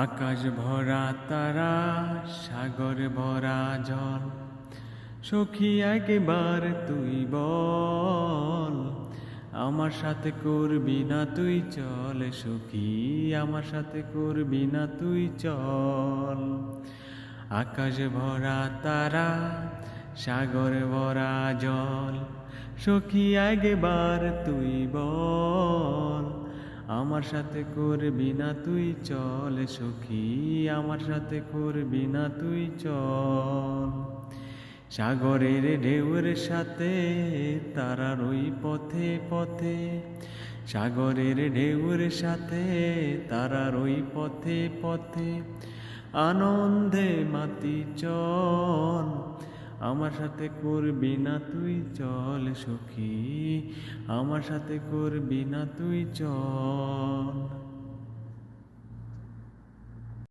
আকাশ ভরা তারা, সাগর ভরা জল, সখী একবার তুই বল, আমার সাথে করবি না তুই চল, সখী আমার সাথে করবি না তুই চল। আকাশ ভরা তারা, সাগর ভরা জল, সখী একবার তুই বল, আমার সাথে করবি না তুই চল, সখী আমার সাথে করবি না তুই চল। সাগরের ঢেউয়ের সাথে তারার ওই পথে পথে, সাগরের ঢেউয়ের সাথে তারার ওই পথে পথে, আনন্দে মাতি চল, আমার সাথে করবি না তুই চল, সখী আমার সাথে করবি না তুই চল।